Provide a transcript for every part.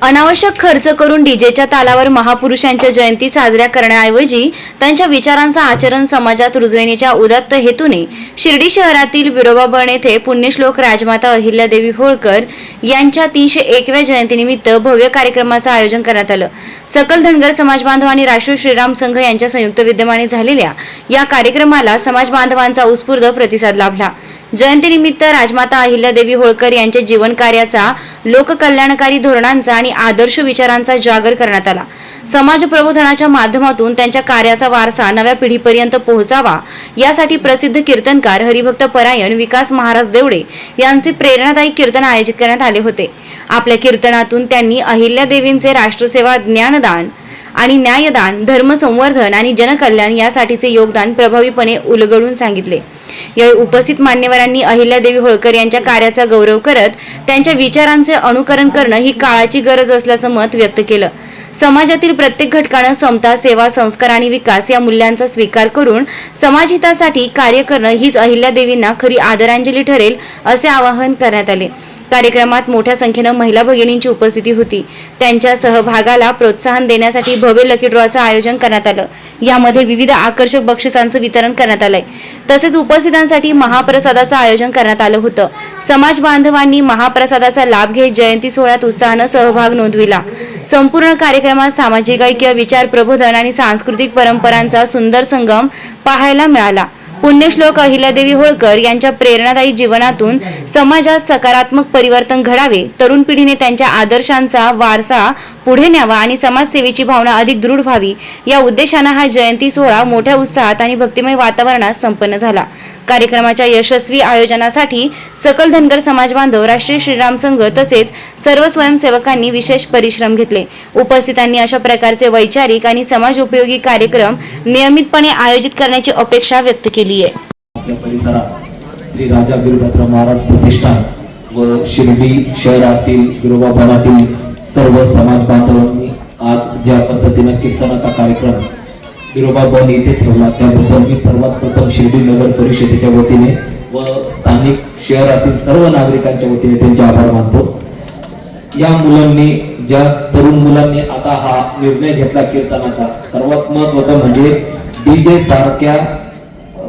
अनावश्यक खर्च करून डीजेच्या तालावर महापुरुषांच्या जयंती साजऱ्या करण्याऐवजी त्यांच्या विचारांचा आचरण समाजात रुजविण्याच्या उदात्त हेतूने शिर्डी शहरातील विरोबा बन येथे पुण्यश्लोक राजमाता अहिल्यादेवी होळकर यांच्या 301व्या जयंतीनिमित्त भव्य कार्यक्रमाचं आयोजन करण्यात आलं। सकल धनगर समाज बांधव आणि राष्ट्रीय श्रीराम संघ यांच्या संयुक्त विद्यमाने झालेल्या या कार्यक्रमाला समाज बांधवांचा उत्स्फूर्त प्रतिसाद लाभला। जयंतीनिमित्त राजमाता अहिल्यादेवी होळकर यांच्या जीवन कार्याचा, लोककल्याणकारी धोरणांचा आणि आदर्श विचारांचा जागर करण्यात आला। समाज प्रबोधनाच्या माध्यमातून त्यांच्या कार्याचा वारसा नव्या पिढीपर्यंत पोहोचावा यासाठी प्रसिद्ध कीर्तनकार हरिभक्त परायण विकास महाराज देवडे यांचे प्रेरणादायी कीर्तन आयोजित करण्यात आले होते। आपल्या कीर्तनातून त्यांनी अहिल्यादेवींचे राष्ट्रसेवा, ज्ञानदान आणि न्यायदान, धर्मसंवर्धन आणि जनकल्याण यासाठीचे योगदान प्रभावीपणे उलगडून सांगितले। यावेळी उपस्थित मान्यवरांनी अहिल्यादेवी होळकर यांच्या कार्याचा गौरव करत त्यांच्या विचारांचे अनुकरण करणं ही काळाची गरज असल्याचं मत व्यक्त केलं। समाजातील प्रत्येक घटकानं समता, सेवा, संस्कार आणि विकास या मूल्यांचा स्वीकार करून समाजहितासाठी कार्य करणं हीच अहिल्यादेवींना खरी आदरांजली ठरेल असे आवाहन करण्यात आले। कार्यक्रमात मोठ्या संख्येने महिला भगिनींची उपस्थिती होती। त्यांच्या सहभागाला प्रोत्साहन देण्यासाठी भव्य लकी ड्रॉचं आयोजन करण्यात आलं। यामध्ये विविध आकर्षक बक्षिसांचं वितरण करण्यात आलंय। तसेच उपस्थितांसाठी महाप्रसादाचं आयोजन करण्यात आलं होतं। समाज बांधवांनी महाप्रसादाचा लाभ घेत जयंती सोहळ्यात उत्साहानं सहभाग नोंदविला। संपूर्ण कार्यक्रमात सामाजिक ऐक्य, विचार प्रबोधन आणि सांस्कृतिक परंपरांचा सुंदर संगम पाहायला मिळाला। पुण्यश्लोक अहिल्यादेवी होळकर यांच्या प्रेरणादायी जीवनातून समाजात सकारात्मक परिवर्तन घडावे, तरुण पिढीने त्यांच्या आदर्शांचा वारसा पुढे न्यावा आणि समाजसेवेची भावना अधिक दृढ व्हावी या उद्देशाने हा जयंती सोहळा मोठ्या उत्साहात आणि भक्तिमय वातावरणात संपन्न झाला। कार्यक्रमाच्या यशस्वी आयोजनासाठी सकल धनगर समाज बांधव, राष्ट्रीय श्रीराम संघ तसेच सर्व स्वयंसेवकांनी विशेष परिश्रम घेतले। उपस्थितांनी अशा प्रकारचे वैचारिक आणि समाज उपयोगी कार्यक्रम नियमितपणे आयोजित करण्याची अपेक्षा व्यक्त केली आहे। आपल्या परिसरात श्री राजा वीरभद्र महाराज प्रतिष्ठान व शिर्डी शहरातील विरोबा बनातील सर्व समाज बांधवांनी आज ज्या पद्धतीने कीर्तनाचा कार्यक्रम विरोबा बन येथे ठेवला त्याबद्दल मी सर्वात प्रथम शिर्डी नगर परिषदेच्या वतीने व स्थानिक शहरातील सर्व नागरिकांच्या वतीने त्यांचे आभार मानतो। या मुलांनी, ज्या तरुण मुलांनी आता हा निर्णय घेतला कीर्तनाचा, सर्वात महत्त्वाचा म्हणजे डीजे सारख्या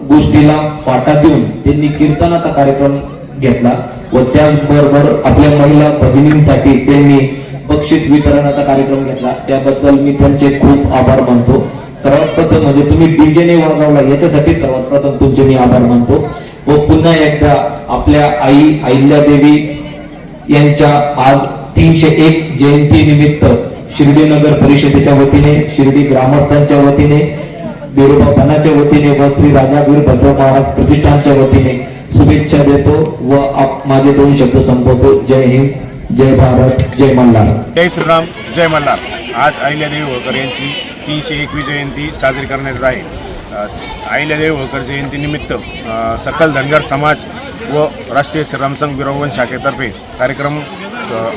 गोष्टीला फाटा देऊन त्यांनी कीर्तनाचा कार्यक्रम घेतला व त्याचबरोबर आपल्या महिला भगिनींसाठी त्यांनी बक्षीस वितरणाचा कार्यक्रम घेतला। त्याबद्दल मी त्यांचे खूप आभार मानतो। सर्वात प्रथम म्हणजे तुम्ही डीजेने वाजवला याच्यासाठी सर्वात प्रथम तुमचे मी आभार मानतो व पुन्हा एकदा आपल्या आई अहिल्यादेवी यांच्या आज 301 जयंती निमित्त शिर्डी नगर परिषदेच्या वतीने, शिर्डी ग्रामस्थांच्या वतीने, विरोबा बनाच्या वतीने व श्री राजा वीरभद्र महाराज प्रतिष्ठानच्या वतीने शुभेच्छा देतो व माझे 2 शब्द संपवतो। जय हिंद, जय भारत, जय मल्हार। जय श्रीराम, जय मल्हार। आज अहिल्यादेवी होळकर यांची 301वी जयंती साजरी करण्यात आहे। अहिल्यादेवी होळकर जयंतीनिमित्त सकल धनगर समाज व राष्ट्रीय श्रीराम संघ विरोबा शाखेतर्फे कार्यक्रम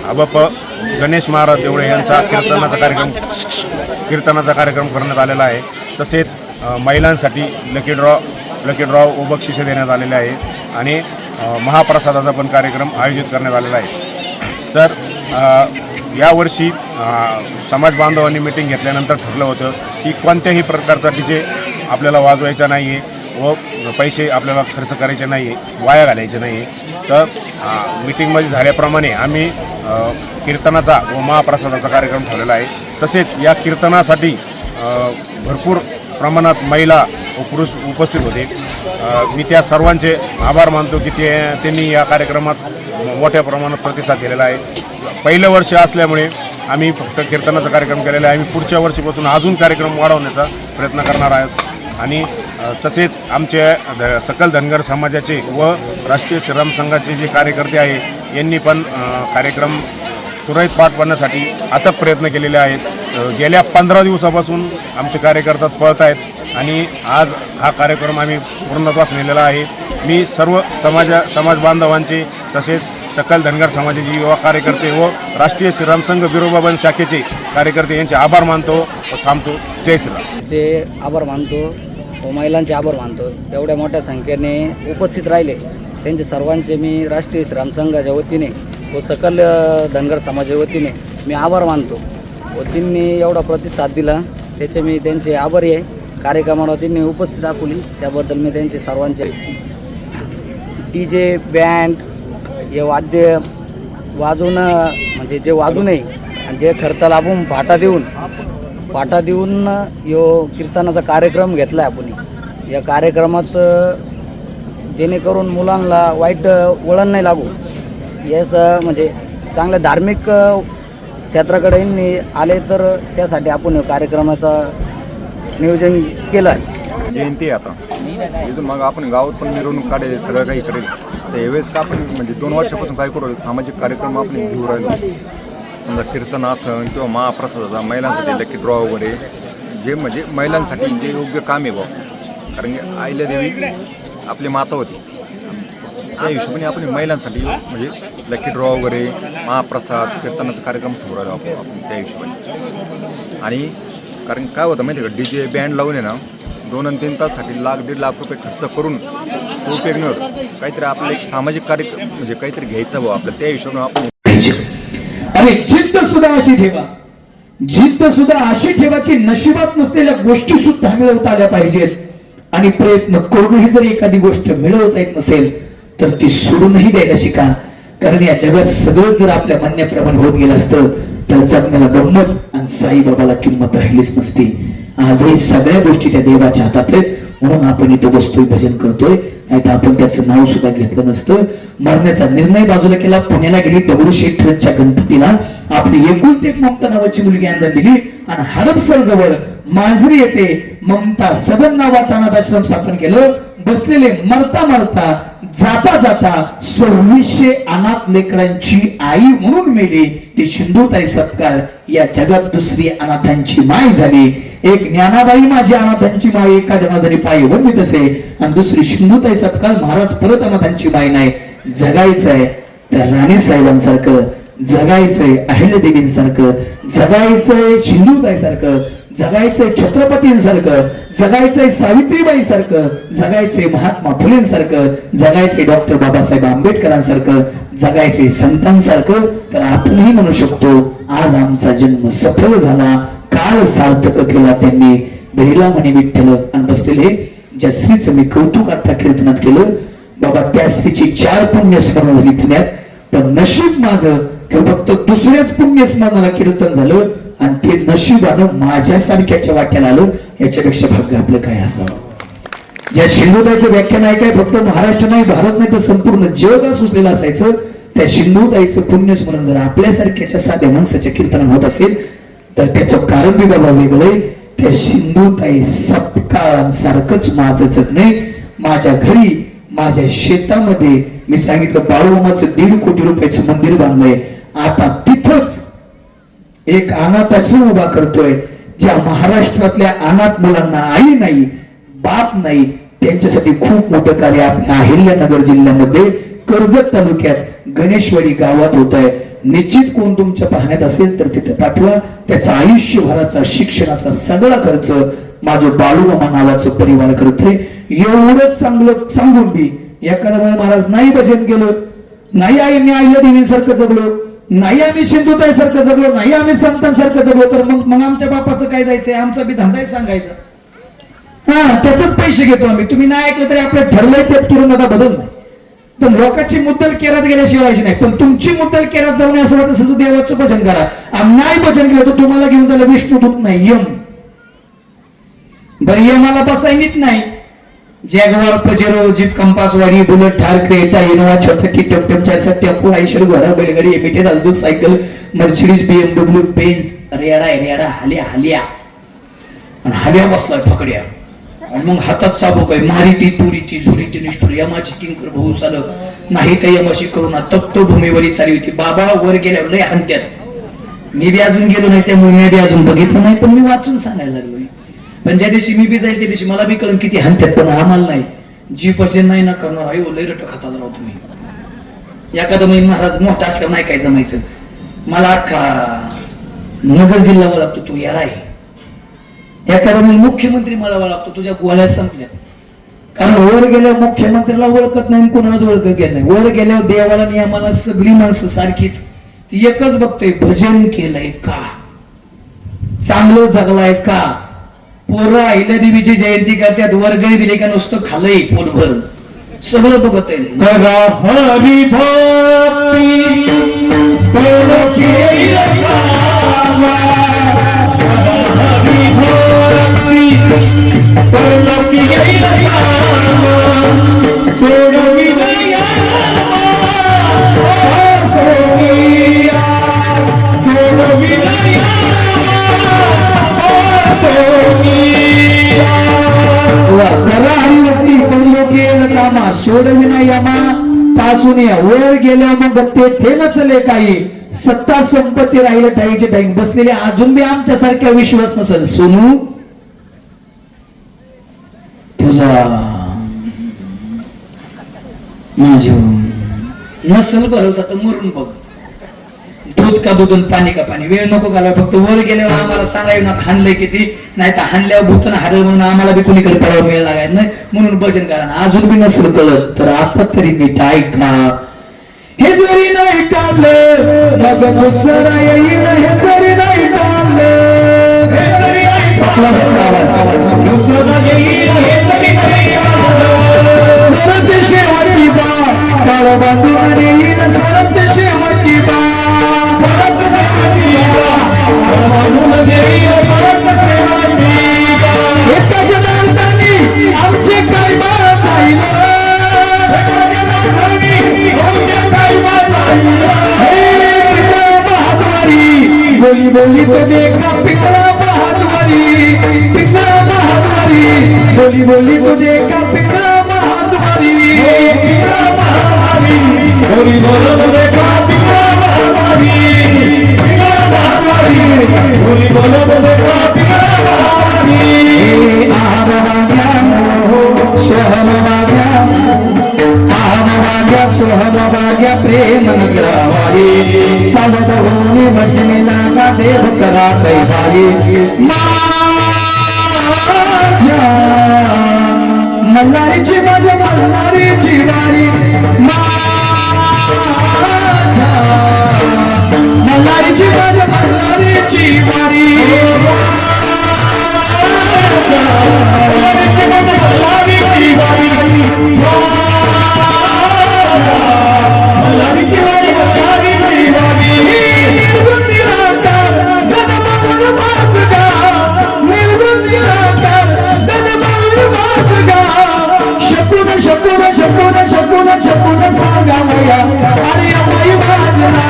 अबप गणेश महाराज देवडे यांचा कीर्तनाचा कार्यक्रम करण्यात आलेला आहे। तसेच महिलांसाठी लकी ड्रॉ व बक्षिसे देण्यात आलेले आहे आणि महाप्रसादाचा पण कार्यक्रम आयोजित करण्यात आलेला आहे। तर यावर्षी समाज बांधवांनी मीटिंग घेतल्यानंतर ठरलं होतं की कोणत्याही प्रकारचा डीजे आपल्याला वाजवायचा नाही आहे व पैसे आपल्याला खर्च करायचे नाही आहे, वाया घालायचे नाही आहे। तर मीटिंगमध्ये झाल्याप्रमाणे आम्ही कीर्तनाचा व महाप्रसादाचा कार्यक्रम ठेवलेला आहे। तसेच या कीर्तनासाठी भरपूर प्रमाणात महिला व पुरुष उपस्थित होते। मी त्या सर्वांचे आभार मानतो की त्यांनी या कार्यक्रमात मोठ्या प्रमाणात प्रतिसाद दिलेला आहे। पहिलं वर्ष असल्यामुळे आम्ही फक्त कीर्तनाचा कार्यक्रम केलेला आहे। आम्ही पुढच्या वर्षीपासून अजून कार्यक्रम वाढवण्याचा प्रयत्न करणार आहोत आणि तसेच आमचे सकल धनगर समाजाचे व राष्ट्रीय श्रीराम संघाचे जे कार्यकर्ते आहे यांनी पण कार्यक्रम सुरळीत पार पाडण्यासाठी अथक प्रयत्न केलेले आहेत। गेल्या 15 दिवसापासून आमचे कार्यकर्ते पळत आहेत आणि आज हा कार्यक्रम आम्ही पूर्णत्वास नेलेला आहे। मी सर्व समाज बांधवांचे तसेच सकल धनगर समाजाचे युवा कार्यकर्ते व राष्ट्रीय श्रीराम संघ विरोबा बन शाखेचे कार्यकर्ते यांचे आभार मानतो व थांबतो। जय श्रीराम। चे आभार मानतो व महिलांचे आभार मानतो। एवढ्या मोठ्या संख्येने उपस्थित राहिले त्यांचे सर्वांचे मी राष्ट्रीय श्रीराम संघाच्या वतीने व सकल धनगर समाजाच्या वतीने मी आभार मानतो व त्यांनी एवढा प्रतिसाद दिला त्याचे मी त्यांचे आभारी आहे. कार्यक्रमाला त्यांनी उपस्थित दाखवली त्याबद्दल मी त्यांचे सर्वांचे DJ बँड हे वाद्य वाजवणं म्हणजे जे वाजू नये आणि जे खर्च लाभून पाटा देऊन यो कीर्तनाचा कार्यक्रम घेतला आहे आपण. या कार्यक्रमात जेणेकरून मुलांना वाईट वळण नाही लागू यास म्हणजे चांगल्या धार्मिक क्षेत्राकडे आले तर त्यासाठी आपण कार्यक्रमाचा नियोजन केलं आहे. जयंती आहे आता इथून मग आपण गावात पण मिरवणूक काढेल सगळं काही करेल. तर यावेळेस का आपण म्हणजे 2 वर्षापासून काय करू सामाजिक कार्यक्रम आपण घेऊ राहिलो. समजा कीर्तन असन किंवा महाप्रसादाचा महिलांसाठी लकी ड्रॉ वगैरे जे म्हणजे महिलांसाठी जे योग्य काम आहे बुवा. कारण की अहिल्यादेवी आपली माता होती त्या हिशोबाने आपण महिलांसाठी म्हणजे लकी ड्रॉ वगैरे महाप्रसाद कीर्तनाचा कार्यक्रम ठेवू राहिलो आपण त्या हिशोबाने. आणि कारण काय होतं माहिती आहे का DJ बँड लावून आहे ना 2 आणि 3 ताससाठी ₹1.5 लाख खर्च करून तो उपयोग नाही होत. काहीतरी आपलं एक सामाजिक कार्यक्रम म्हणजे काहीतरी घ्यायचं भाऊ आपलं त्या हिशोबाने आपण. आणि जिद्द सुद्धा अशी ठेवा की नशिबात नसलेल्या गोष्टी सुद्धा मिळवता आल्या पाहिजेत. आणि प्रयत्न करूनही जर एखादी गोष्ट मिळवता येत नसेल तर ती सोडूनही द्यायला शिका. कारण या जगात सगळं जर आपल्या म्हणण्याप्रमाणे होत गेलं असतं तर जगण्याला गंमत आणि साईबाबाला किंमत राहिलीच नसती. आजही सगळ्या गोष्टी त्या देवाच्या हातात आहेत म्हणून आपण इथं बसतोय भजन करतोय. नाही तर आपण त्याचं नाव सुद्धा घेतलं नसतं. मरण्याचा निर्णय बाजूला केला. पुण्याला गेली दगडूशेठच्या गणपतीला आपली एकुलती एक ममता नावाची मुलगी आणून दिली आणि हडपसर जवळ मांजरी येते ममता सदन नावाचा अनाथाश्रम स्थापन केलं. बसलेले मरता जाता 2600 अनाथ लेकरांची आई म्हणून मेली ती सिंधुताई सपकाळ या जगात दुसरी अनाथांची माय झाली. एक ज्ञानाबाई माझी अनाथांची माय एका जनाधारी पायी वंदित असे आणि दुसरी सिंधुताई सपकाळ महाराज परत अनाथांची माय नाही. जगायचंय त्या राणी साहेबांसारखं जगायचंय अहिल्यादेवींसारखं जगायचंय सिंधुताई सारखं जगायचंय छत्रपतींसारखं जगायचंय सावित्रीबाई सारखं जगायचंय महात्मा फुलेंसारखं जगायचंय डॉक्टर बाबासाहेब आंबेडकरांसारखं जगायचंय संतांसारखं. तर आपणही म्हणू शकतो आज आमचा जन्म सफल झाला काळ सार्थक केला त्यांनी धैर्यला म्हणे विठ्ठल. आणि बसलेले ज्या स्त्रीचं मी कौतुक आता कीर्तनात केलं बाबा त्या स्त्रीची 4 पुण्यस्मरण झाली पुण्यात. पण नशीब माझं किंवा फक्त दुसऱ्याच पुण्यस्मरणाला कीर्तन झालं आणि ते नशिबानं माझ्यासारख्याच्या वाट्याला आलं. याच्यापेक्षा भाग्य आपलं काय असावं. ज्या सिंधुताईचं व्याख्यान आहे काय फक्त महाराष्ट्र नाही भारत नाही तर संपूर्ण जग सुचलेलं असायचं. त्या सिंधुताईचं पुण्यस्मरण जर आपल्यासारख्याच्या साध्या माणसाच्या कीर्तन होत असेल तर त्याचं कारण बी बाबा वेगळं. त्या सिंधुताई सपकाळांसारखंच माझं जगणे. माझ्या घरी माझ्या शेतामध्ये मी सांगितलं बाळूमामाचं 1.5 कोटी रुपयाचं मंदिर बांधलंय. आता तिथंच एक अनाथ आश्रम उभा करतोय. ज्या महाराष्ट्रातल्या अनाथ मुलांना आई नाही बाप नाही त्यांच्यासाठी खूप मोठं कार्य आपल्या अहिल्यानगर जिल्ह्यामध्ये कर्जत तालुक्यात गणेशवाडी गावात होत आहे. निश्चित कोण तुमच्या पाहण्यात असेल तर तिथे पाठवा. त्याचा आयुष्यभराचा शिक्षणाचा सगळा खर्च माझं बाळूमामा नावाचं परिवार करते. एवढं चांगलं सांगून बी एखाद्या वेळेला महाराज नाही भजन केलं नाही आईने अहिल्यादेवीसारखं जगलो नाही आम्ही सिंधुताई सारखं जगलो नाही आम्ही संतांसारखं जगलो तर मग आमच्या बापाचं काय जायचंय आमचा बी धंदा सांगायचा. त्याचेच पैसे घेतो आम्ही. तुम्ही नाही ऐकलं तरी आपलं ठरलंय त्यात करून आता बदल नाही. पण लोकांची मुद्दल केरात गेल्याशिवाय नाही. पण तुमची मुद्दल केरात जाऊन असं वाटतं तसं देवाचं भजन करा. नाही भजन केलं तर तुम्हाला घेऊन जायला विष्णूदूत नाही यम. बरं यमाला बसायनीच नाही. जॅगवार पजेरो जीप कंपास वाडी बुलेट थार क्रेटा इनोवा छोटकी टमटम 4 टेम्पो आयशर घोडा बैलगाडी एमिटेड अजून सायकल मर्सिडीज BMW बेन्झ रेडा हाल्या बसलाय फकड्या आणि मग हातात चाबूक आहे मारी ती तुरी ती झुरी ती निष्ठुर यमाची किंकर भाऊ चाल नाही त्या यमाशी करून तप्त भूमीवरी चालली होती. बाबा वर गेल्यावर लय हंत्यात. मी बी अजून गेलो नाही त्यामुळे मी बी अजून बघितलं नाही पण मी वाचून सांगायला लागलोय. पण ज्या दिवशी मी बी जाईल त्या दिवशी मला बी कळून किती हंत्यात पण आम्हाला नाही जी भजन नाही ना करणार आहे लय रट खाताला राहतो तुम्ही. एखादं मी महाराज मोठा असल्यावर नाही काय जमायचं. मला अख्खा नगर जिल्हा लागतो तू याला आहे. एखादा मुख्यमंत्री मला लागतो तुझ्या गोळ्या संपल्या कारण वर गेल्यावर मुख्यमंत्र्याला ओळखत नाही, कोणालाच ओळखत नाही. वर गेल्यावर देवाला नियमाला सगळी माणसं सारखीच. ती एकच बघतोय, भजन केलंय का, चांगलं जगलाय का, पोरं अहिल्या देवीची जयंती करतात, वर्गणी दिली का नुसतं खालंय पोटभर, सगळं बघत आहे. हरी सोडविना यामा पासून वर गेल्या मग ते थेनचले काही सत्ता संपत्ती राहिलं टाईचे टाईम बसलेले अजून बी आमच्यासारख्या विश्वास नसेल. सोनू तुझा माझ्या नसल भरोसा तर मरून बघ. दूध का दूध पाणी का पाणी, वेळ नको घाला. फक्त वर गेल्यावर आम्हाला सांगायला ना हानलंय किती, नाही तर हानल्यावर भूतन हारल म्हणून आम्हाला बी कोणीकडे पडावं वेळ लागायचं नाही, म्हणून भजन करा. अजून बी नसेल कळत तर आता तरी नीट ऐका. हे जरी नाही टाळलं मग दुसरा येईल, हे जरी नाही टाळलं, हे जरी नाही टाळलं, दुसरा येईल, हे जरी नाही टाळलं. सरत शेवटी बा काळ बांधून येईल, सरत शेवटी बा सरत शेवटी बा काळ बांधून येईल, सरत शेवटी बा. एका जनार्दनी आमचे काय बाजाईल, बोली बोली तो देखा पिकड़ा बहादुरी, पिकड़ा बहादुरी, बोली बोली तो देखा पिकड़ा बहादुरी, पिकड़ा बहादुरी, बोली बोलो तो देखा पिकड़ा बहादुरी, पिकड़ा बहादुरी, बोली बोलो तो देखा पिकड़ा बहादुरी. आम वाग्या सोहम वाग्या, आम वाग्या सोहम वाग्या प्रेम नगरावारी, सावध होऊन भजने लागा देव करा कैवारी. माझ्या मल्हारीची माझ्या मल्हारीची वारी, माझ्या मल्हारीची माझ्या मल्हारीची वारी, मल्हारीची माझ्या मल्हारीची वारी, मल्हारीची वारी मल्हारीची वारी. निर्गुण निराकार गणमानून वाचगा, निर्गुण निराकार गणमानून वाचगा. शकून शकून शकून शकून शकून सांगावया अरे अमाई वाजना,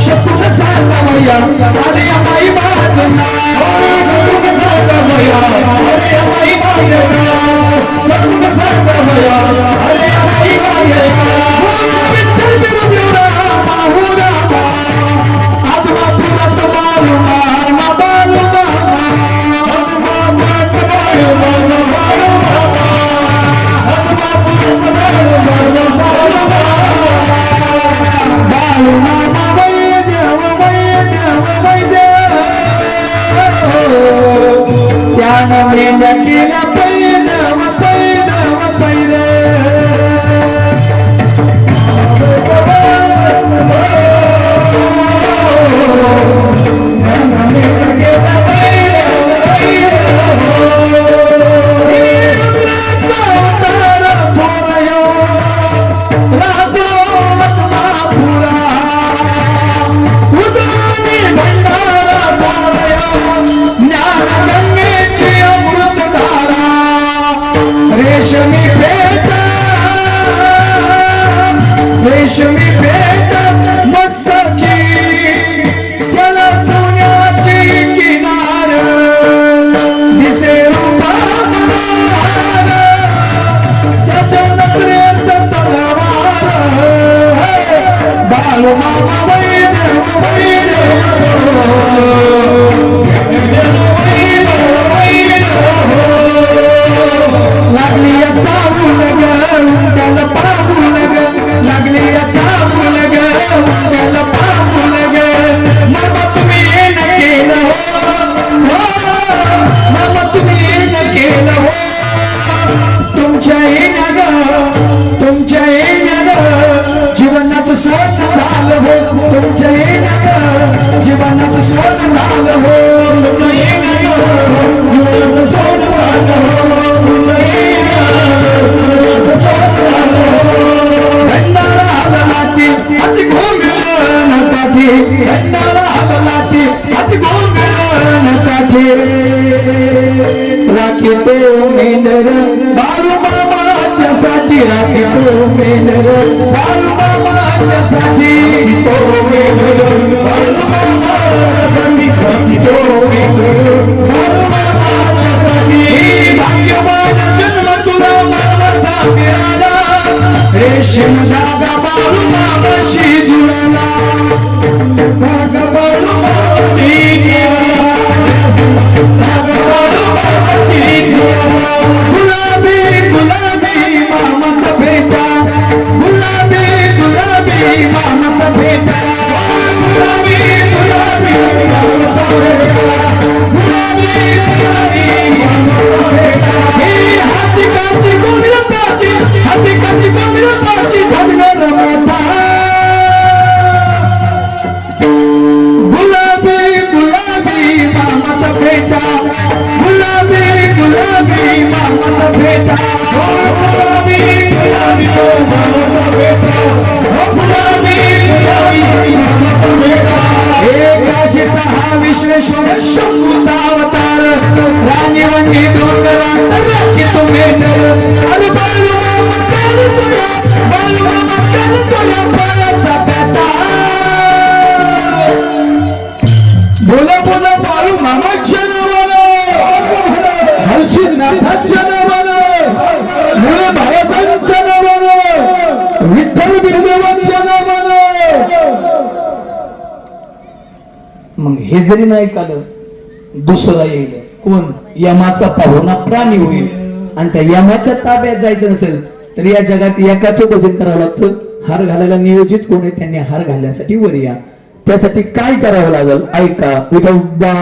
शकून सांगावया अरे अमाई वाजना, शकून सांगावया अरे अमाई वाजना, शकून सांगावया अरे अमाई वाजना. विठ्ठल बिरुदेवरा माहुरा आत्मा पुरात मारुमा बालुमा, आत्मा पुरात मारुमा बालुमा, आत्मा पुरात मारुमा बालुमा, वै देव वै देव वै देव. त्यानं मेल्या केल्या पैदव पैदव पैदव. ज्ञान गंगेची अमृतधारा राखीतो मेंढर बाळू मामाच्या साठी राखीतो मेंढर बाळू मामाच्या साठी तो मेंढर बाळू मामासाठी राखीतो मेंढर बाळू मामाच्या साठी भाग्यवान जन्म तुला मामाचा मिळाला रेशीम धागा बाळू मामाशी जुळला धागा बाळू मामाशी गुलाबी गुलाबी मामाचा भेटा गुलाबी गुलाबी मामाचा भेटा गुलाबी गुलाबी मामाचा भेटा गुलाबी गुलाबी मामाचा भेटा हाती काची गोमिळपाची हाती काची गोमिळपाची धनगर मोठा गुलाबी गुलाबी मामाचा भेटा गुलाबी गुलाबी मामाचा भेटा गुलाबी गुलाबी मामाचा भेटा गुलाबी गुलाबी मामाचा भेटा एकाशीचा हा विश्वेश्वर शंभूचा अवतार राणी वंगी डोंगरात राखीतो मेंढर अरे बाळू मामा चालतोया बाळू मामा चालतोया पायाचा पेटा बोला बोला बाळू मामाच्या नावानं हर्षिनाथाच्या नावानं मुळे महाराजांच्या नावानं विठ्ठल बिरदेवांच्या नावानं मग हे जरी नाही काढलं दुसरा येईल कोण यमाचा पाहुणा प्राणी होईल आणि त्या यमाच्या ताब्यात जायचं नसेल तर या जगात एकाच भजन करावं लागतं हार घालायला नियोजित कोण आहे त्यांनी हार घालण्यासाठी वर या त्यासाठी काय करावं लागेल ऐका विठोबा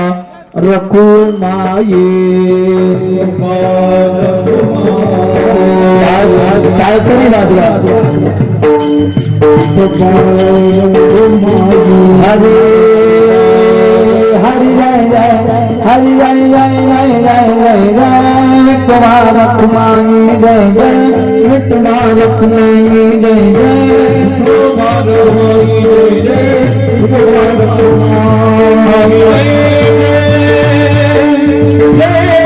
रखुमाये टाळकरी वाजवा हरे हरि जय जय हरि जय जय जय जय जय जय विठोबा रखुमाये जय जय विठोबा रखुमाये जय जय विठोबा रखुमाये जय जय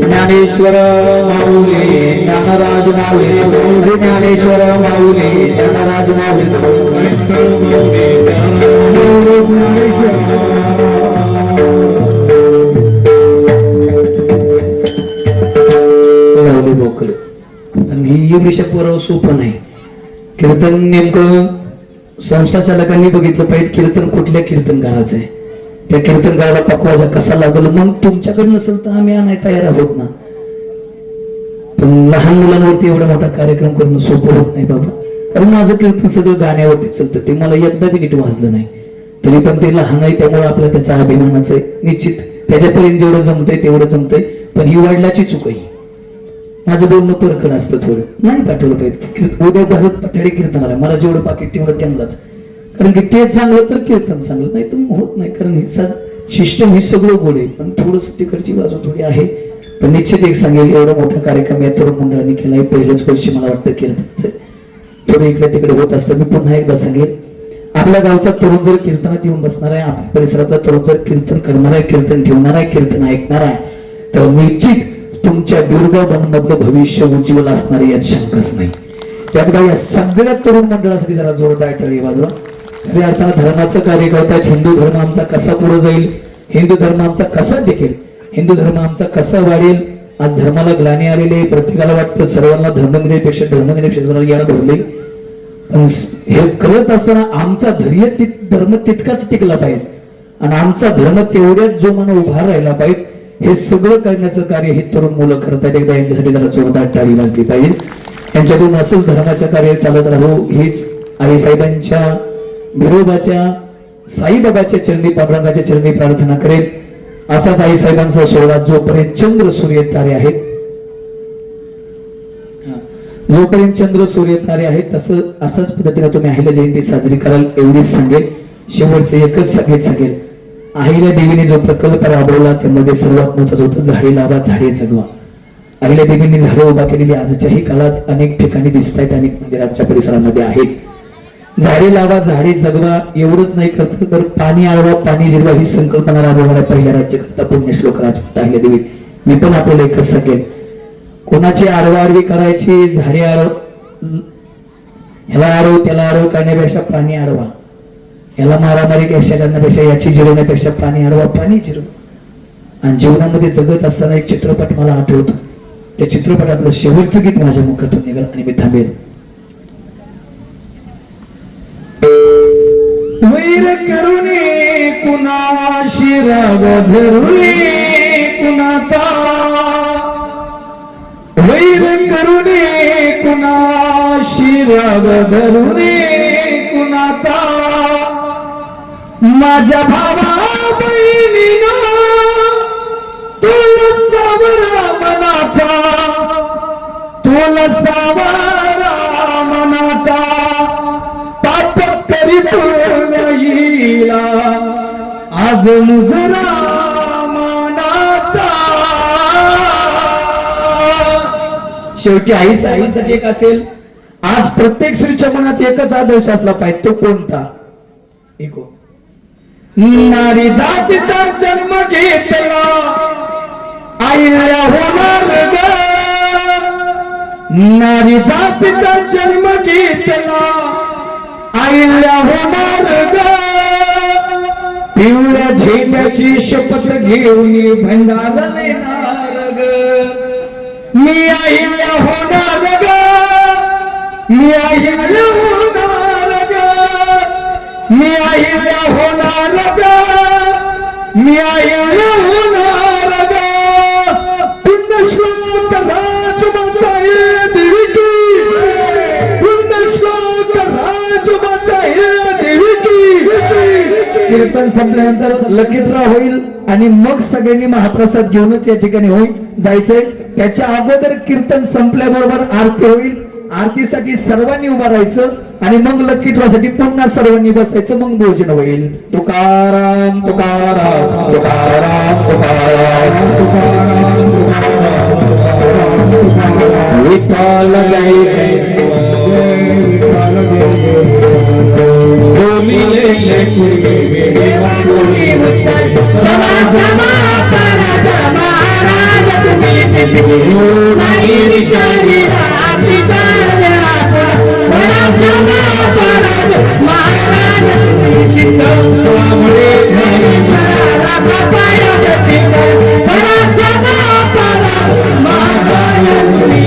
ज्ञानेश्वर माऊली ज्ञानराज माऊली ज्ञानेश्वर माऊली ज्ञानराज माऊली माऊली बोकड आणि ही विषय पुराव सोपं नाही कीर्तन नेमकं संस्था चालकांनी बघितलं पाहिजे कीर्तन कुठल्या कीर्तनकाराचं आहे त्या कीर्तनकाराला पकवाजा कसा लागल मग तुमच्याकडे नसेल तर आम्ही आणाय तयार आहोत ना पण लहान मुलांवरती एवढा मोठा कार्यक्रम करणं सोपं होत नाही बाबा कारण माझं कीर्तन सगळं गाण्यावरती चालतं ते मला एकदा बी नीट वाजलं नाही तरी पण ते लहान आहे त्यामुळे आपल्याला त्याचा अभिमानाचं आहे निश्चित त्याच्यापर्यंत जेवढं जमतंय तेवढं जमतंय पण ही वडिलाची चूक आहे माझं बोलणं परखड असतं थोडं नाही पाठवलं पाहिजे उद्या भरत पठाडे कीर्तनाला मला जेवढं पाकिट तेवढं त्यांनाच कारण की ते चांगलं तर कीर्तन चांगलं नाही तर होत नाही कारण हे सिस्टम हे सगळं गोड आहे पण थोडंसं तिकडची बाजू थोडी आहे पण निश्चित एक सांगेल एवढा मोठा कार्यक्रम या तरुण मंडळाने केलाय पहिलंच वर्षी मला वाटतं कीर्तनचं थोडं इकडे तिकडे होत असतं मी पुन्हा एकदा सांगेल आपल्या गावचा तरुण जर कीर्तनात येऊन बसणार आहे आपल्या परिसरातला तरुण जर कीर्तन करणार आहे कीर्तन ठेवणार आहे कीर्तन ऐकणार आहे तर निश्चित तुमच्या दुर्गाबांमधलं भविष्य उज्ज्वल असणार यात शंकाच नाही त्यामुळे या सगळ्या तरुण मंडळासाठी जरा जोरदार टाळी वाजवा खऱ्या अर्थानं धर्माचं कार्य करतायत हिंदू धर्म आमचा कसा पुढे जाईल हिंदू धर्म आमचा कसा टिकेल हिंदू धर्म आमचा कसा वाढेल आज धर्माला ग्लानी आलेले प्रत्येकाला वाटतं सर्वांना धर्मनिरपेक्ष याला धरले पण हे करत असताना आमचा धर्म तितकाच टिकला पाहिजे आणि आमचा धर्म तेवढ्याच जो मन उभा राहिला पाहिजे हे सगळं करण्याचं कार्य हे तरुण मुलं करतात एकदा यांच्यासाठी जरा जोरदार टाळी वाजली पाहिजे त्यांच्याकडून असंच धर्माचं कार्य चालत राहो हेच आई साहेबांच्या विरोधाच्या साईबाबाच्या चरणी पांडुरंगाच्या चरणी प्रार्थना करेल. असाच आई साहेबांचा सोहळा जोपर्यंत चंद्र सूर्य तारे आहेत, जोपर्यंत चंद्र सूर्य तारे आहेत तसं अशाच पद्धतीने तुम्ही अहिल्या जयंती साजरी कराल एवढीच सांगेल. शेवटचे एकच सांगेल, अहिल्या देवीने जो प्रकल्प राबवला त्यामध्ये सर्वात महत्वाचं होतं झाडे लावा झाडे जगवा. अहिल्या देवींनी झाडे उभा केलेली आजच्याही काळात अनेक ठिकाणी दिसत आहेत, अनेक मंदिरांच्या परिसरामध्ये आहेत. झाडे लावा झाडे जगवा एवढंच नाही करत तर पाणी आळवा पाणी जिरवा ही संकल्पना राबवणाऱ्या पहिल्या राज्यकर्ता पुण्यश्लोक राजमाता अहिल्या देवी. मी पण आपल्याला एकच सांगेल, कोणाची आरवारवी करायची, झाडे आरव, ह्याला आरव त्याला आरव करण्यापेक्षा पाणी आडवा, याला मारामारी पेक्षा करण्यापेक्षा याची जिरवण्यापेक्षा पाणी आडवा पाणी जिरव. आणि जीवनामध्ये जगत असताना एक चित्रपट मला आठवतो, त्या चित्रपटातलं शेवटचं गीत माझ्या मुखातून निघाल आणि मी थांबेल. वैर करुणे कुणाशी राग धरुणे कुणाचा, वैर करुणे कुणाशी राग धरुणे कुणाचा, माझ्या भावा बहिणीना तुला सावरा मनाचा, तुला सावरा मनाचा, पाप करी येईला आज मुजरा मनाचा. शेवटी आईसाठी एक असेल, आज प्रत्येक स्त्रीच्या मनात एकच आदर्श असला पाहिजे, तो कोणता? इको नारी जातीचा जन्म घेतला आईला होणार ग, नारी जातीचा जन्म घेतला आईला होणार ग, पिवळ्या झेंड्याची शपथ घेऊन भंडारा लेणार ग, मी आईला होणार ग, मी आईला होणार ग, मी आईला होणार ग, मी आईला होणार ग. पुण्यश्लोक राजमाता देवी की, पुण्यश्लोक राजमाता देवी की. कीर्तन संपल्यानंतर लकी ड्रॉ होईल आणि मग सगळ्यांनी महाप्रसाद घेऊनच या ठिकाणी होईल जायचंय. त्याच्या अगोदर कीर्तन संपल्याबरोबर आरती होईल, आरतीसाठी सर्वांनी उभं राहायचं आणि मग लकी ड्रॉ साठी पुन्हा सर्वांनी बसायचं, मग भोजन होईल. तुकाराम तुकाराम तुकाराम तुकाराम विठ्ठल जय जय महाराज